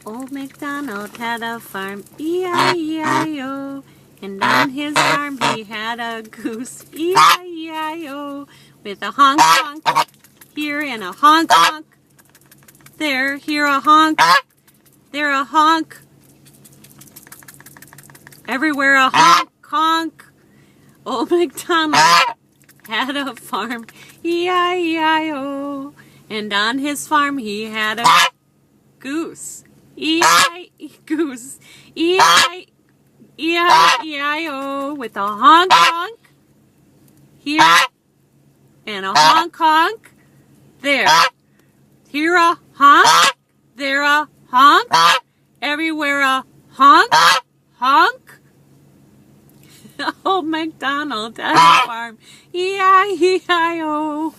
Old MacDonald had a farm, E-I-E-I-O. And on his farm he had a goose, E-I-E-I-O. With a honk honk here and a honk honk there. Here a honk, there a honk. Everywhere a honk honk. Old MacDonald had a farm, E-I-E-I-O. And on his farm he had a goose, goose, E-I-E-I-O, with a honk honk here and a honk honk there. Here a honk, there a honk, everywhere a honk honk. Old MacDonald at the farm, E-I-E-I-O.